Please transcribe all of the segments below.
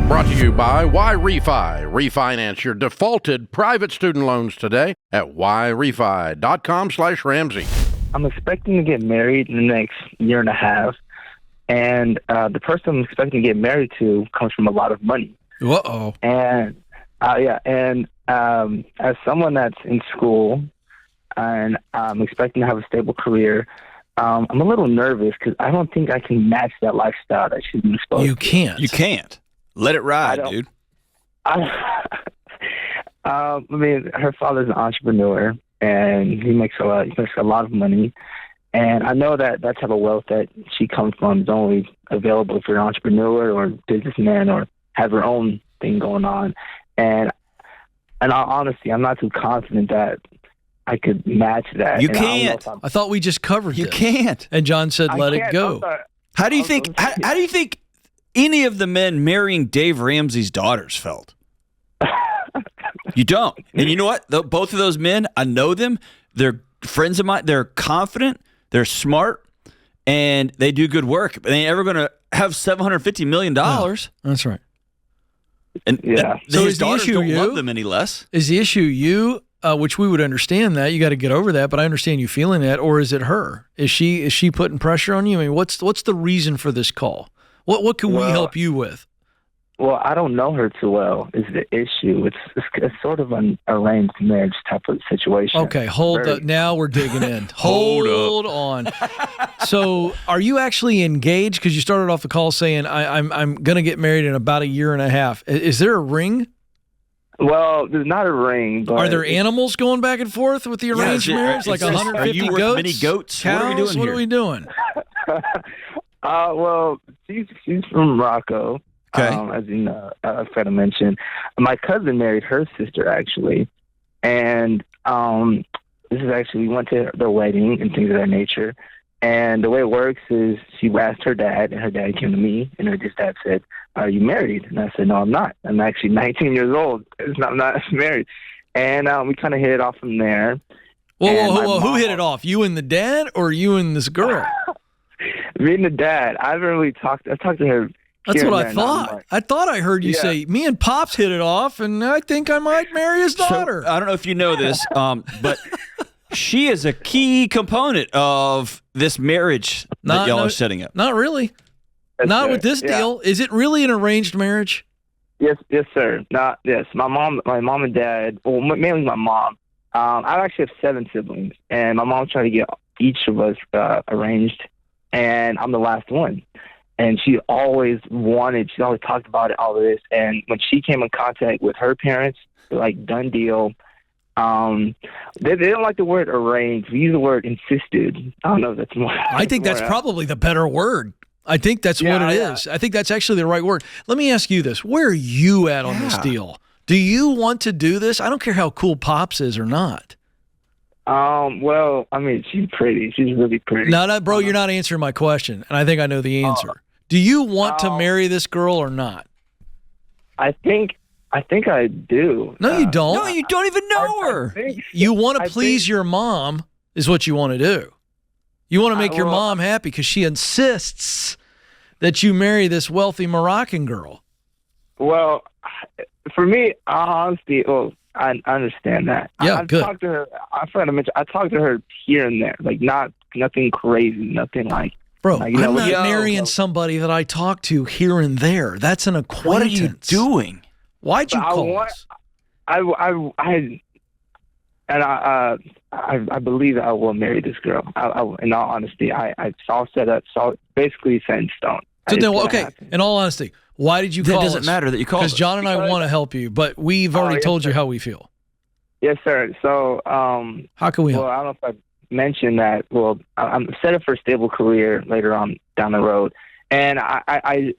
Brought to you by Refi. Refinance your defaulted private student loans today at yrefi.com/Ramsey. I'm expecting to get married in the next year and a half, and the person I'm expecting to get married to comes from a lot of money. Uh-oh. And as someone that's in school and I'm expecting to have a stable career, I'm a little nervous because I don't think I can match that lifestyle that she's been exposed to. You can't. You can't. Let it ride, dude. I mean, her father's an entrepreneur, and he makes a lot of money. And I know that that type of wealth that she comes from is only available for an entrepreneur or businessman or have her own thing going on. And in all honesty, I'm not too confident that I could match that. You And can't. I thought we just covered You this. can't. And John said, let it go. How do you think? How do you think any of the men marrying Dave Ramsey's daughters felt? You don't. And you know what? Both of those men, I know them. They're friends of mine. They're confident. They're smart, and they do good work. But they ain't ever going to have $750 million. No, that's right. And Yeah. So his is the daughters issue don't you? love them any less. Is the issue you, which we would understand that, you got to get over that, but I understand you feeling that, or is it her? Is she putting pressure on you? I mean, what's the reason for this call? What can we help you with? Well, I don't know her too well is the issue. It's sort of an arranged marriage type of situation. Okay, hold up. Now we're digging in. hold on. So are you actually engaged? Because you started off the call saying, I'm going to get married in about a year and a half. Is there a ring? Well, there's not a ring, but... Are there animals going back and forth with the arranged marriage? Like 150 are you worth goats? many goats? Cows? What are we doing What here? are we doing? Well, she's from Morocco, Okay. as you know, Fred mentioned. My cousin married her sister, actually. And this is actually, we went to their wedding and things of that nature. And the way it works is she asked her dad, and her dad came to me, and her dad said, "Are you married?" And I said, "No, I'm not. I'm actually 19 years old. I'm not married." And we kind of hit it off from there. Whoa, who hit it off? You and the dad, or you and this girl? Me and the dad. I haven't really talked. I talked to her. That's here what and I there, not thought. much. I thought I heard you say, me and Pops hit it off, and I think I might marry his daughter. So, I don't know if you know this, but she is a key component of this marriage that y'all are setting up. Not really. That's Not right. with this Yeah. deal. Is it really an arranged marriage? Yes, sir. Yes. My mom and dad. Well, mainly my mom. I actually have 7 siblings, and my mom tried to get each of us arranged, and I'm the last one. And she always talked about it, all of this. And when she came in contact with her parents, they're like, done deal. They don't like the word arranged. We use the word insisted. I don't know if that's more. I think that's probably the better word. I think that's what it is. I think that's actually the right word. Let me ask you this. Where are you at on this deal? Do you want to do this? I don't care how cool Pops is or not. Well, I mean, she's pretty. She's really pretty. No, bro, you're not answering my question, and I think I know the answer. Do you want to marry this girl or not? I think I do. No, you don't. No, you don't even know her. You want to please your mom is what you want to do. You want to make your mom happy because she insists that you marry this wealthy Moroccan girl. Well, for me, honestly, I understand that. Yeah, I've good. talked to her. I forgot to mention. I talked to her here and there, like nothing crazy, nothing like. Bro, like, I'm not marrying somebody that I talk to here and there. That's an acquaintance. What are you doing? Why'd you call us? I believe I will marry this girl. In all honesty, it's all set up. So basically set in stone. So then, okay, in all honesty, why did you call us? It doesn't matter that you called us. Because John and I want to help you, but we've already told you how we feel. Yes, sir. So, how can we help? Well, I don't know if I mentioned that. Well, I'm set up for a stable career later on down the road, and I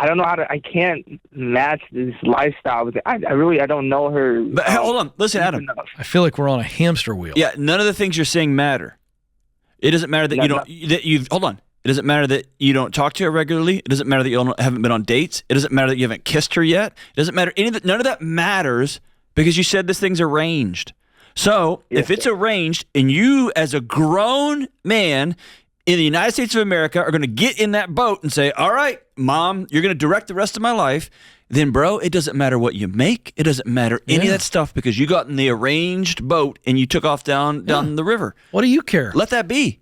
don't know how to. I can't match this lifestyle with it. I don't know her. But hold on, listen, Adam. I feel like we're on a hamster wheel. Yeah, none of the things you're saying matter. It doesn't matter that hold on. It doesn't matter that you don't talk to her regularly. It doesn't matter that you haven't been on dates. It doesn't matter that you haven't kissed her yet. It doesn't matter none of that matters because you said this thing's arranged. So if it's arranged and you as a grown man in the United States of America are going to get in that boat and say, all right, Mom, you're going to direct the rest of my life, then, bro, it doesn't matter what you make. It doesn't matter any of that stuff because you got in the arranged boat and you took off down the river. What do you care? Let that be.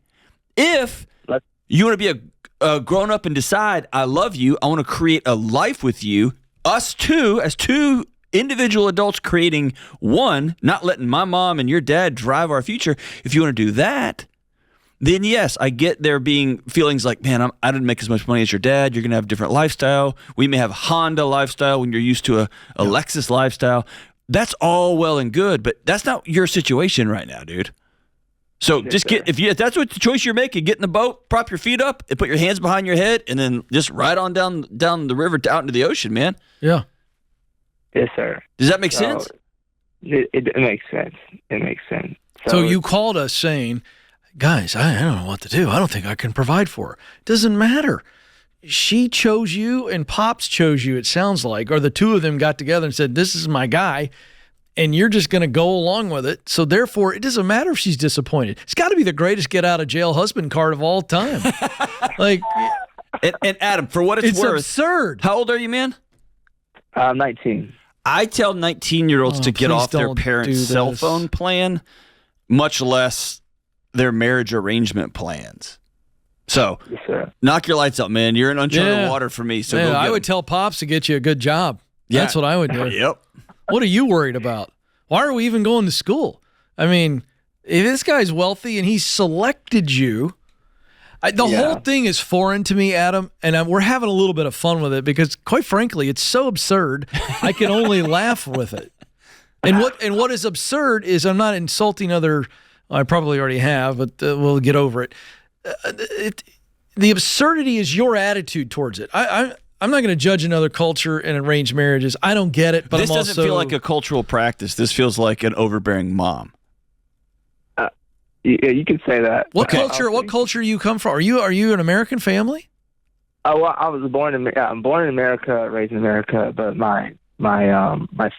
If you want to be a grown up and decide, I love you, I want to create a life with you, us two, as two individual adults creating one, not letting my mom and your dad drive our future. If you want to do that, then yes, I get there being feelings like, man, I didn't make as much money as your dad. You're going to have a different lifestyle. We may have a Honda lifestyle when you're used to a Lexus lifestyle. That's all well and good, but that's not your situation right now, dude. So just if that's what the choice you're making, get in the boat, prop your feet up, and put your hands behind your head, and then just ride on down the river out into the ocean, man. Yeah. Yes, sir. Does that make sense? It makes sense. It makes sense. So you called us saying, guys, I don't know what to do. I don't think I can provide for her. Doesn't matter. She chose you and Pops chose you, it sounds like, or the two of them got together and said, this is my guy, and you're just going to go along with it. So therefore, it doesn't matter if she's disappointed. It's got to be the greatest get out of jail husband card of all time. Like, and Adam, for what it's worth, absurd. How old are you, man? 19. I tell 19-year-olds to get off their parents' cell phone plan, much less their marriage arrangement plans. So, yes, knock your lights out, man. You're in uncharted water for me. So go I would tell Pops to get you a good job. Yeah. That's what I would do. Yep. What are you worried about? Why are we even going to school? I mean, if this guy's wealthy and he selected you, the whole thing is foreign to me, Adam, and we're having a little bit of fun with it because, quite frankly, it's so absurd. I can only laugh with it. And what is absurd is I'm not insulting other. I probably already have, but we'll get over it. The absurdity is your attitude towards it. I'm not going to judge another culture and arranged marriages. I don't get it, but this doesn't feel like a cultural practice. This feels like an overbearing mom. Yeah, you can say that. What culture? What culture you come from? Are you an American family? Oh, well, I was born in. I'm born in America, raised in America, but my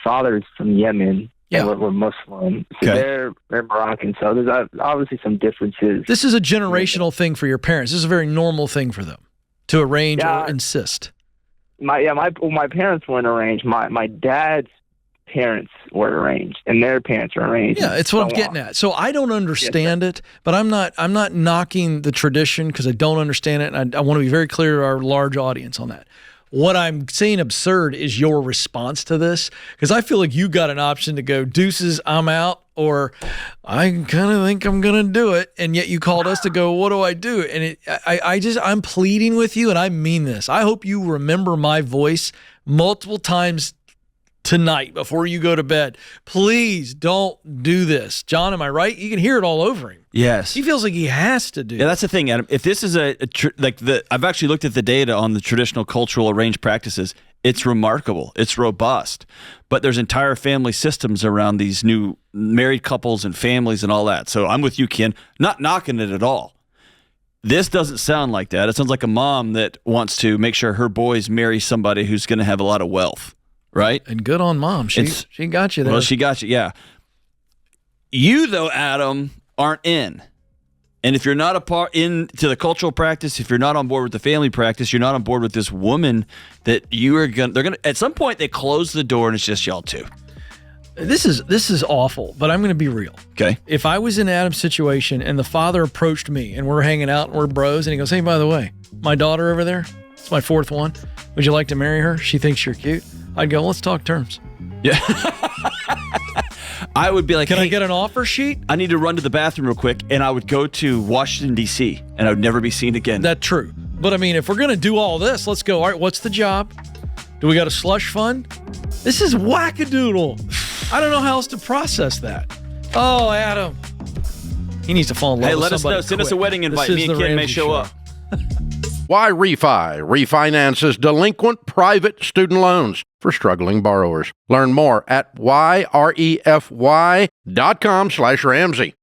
father's from Yemen. Yeah, and we're Muslim. So they're Moroccan. So there's obviously some differences. This is a generational thing for your parents. This is a very normal thing for them to arrange or insist. My parents weren't arranged. My dad's parents were arranged, and their parents were arranged. Yeah, it's what I'm getting at. So I don't understand it, but I'm not knocking the tradition because I don't understand it, and I want to be very clear to our large audience on that. What I'm saying absurd is your response to this, because I feel like you got an option to go, deuces, I'm out, or I kind of think I'm going to do it, and yet you called us to go, what do I do? And I'm pleading with you, and I mean this. I hope you remember my voice multiple times tonight before you go to bed. Please don't do this. John, am I right? You can hear it all over him. Yes. He feels like he has to do. Yeah, that's the thing, Adam. If this is I've actually looked at the data on the traditional cultural arranged practices. It's remarkable. It's robust. But there's entire family systems around these new married couples and families and all that. So I'm with you, Ken. Not knocking it at all. This doesn't sound like that. It sounds like a mom that wants to make sure her boys marry somebody who's going to have a lot of wealth. Right? And good on mom. She got you there. Well, she got you, yeah. You, though, Adam, aren't in. And if you're not into the cultural practice, if you're not on board with the family practice, you're not on board with this woman that they're gonna at some point they close the door and it's just y'all two. This is awful, but I'm gonna be real. Okay. If I was in Adam's situation and the father approached me and we're hanging out and we're bros and he goes, hey, by the way, my daughter over there, it's my fourth one. Would you like to marry her? She thinks you're cute. I'd go, let's talk terms. Yeah. I would be like, can I get an offer sheet? I need to run to the bathroom real quick, and I would go to Washington, D.C., and I would never be seen again. That's true. But, I mean, if we're going to do all this, let's go. All right, what's the job? Do we got a slush fund? This is wackadoodle. I don't know how else to process that. Oh, Adam. He needs to fall in love with let us somebody know. Send quick. us a wedding invite. Me and Ken may show up. Why Refi refinances delinquent private student loans for struggling borrowers. Learn more at yrefy.com/Ramsey.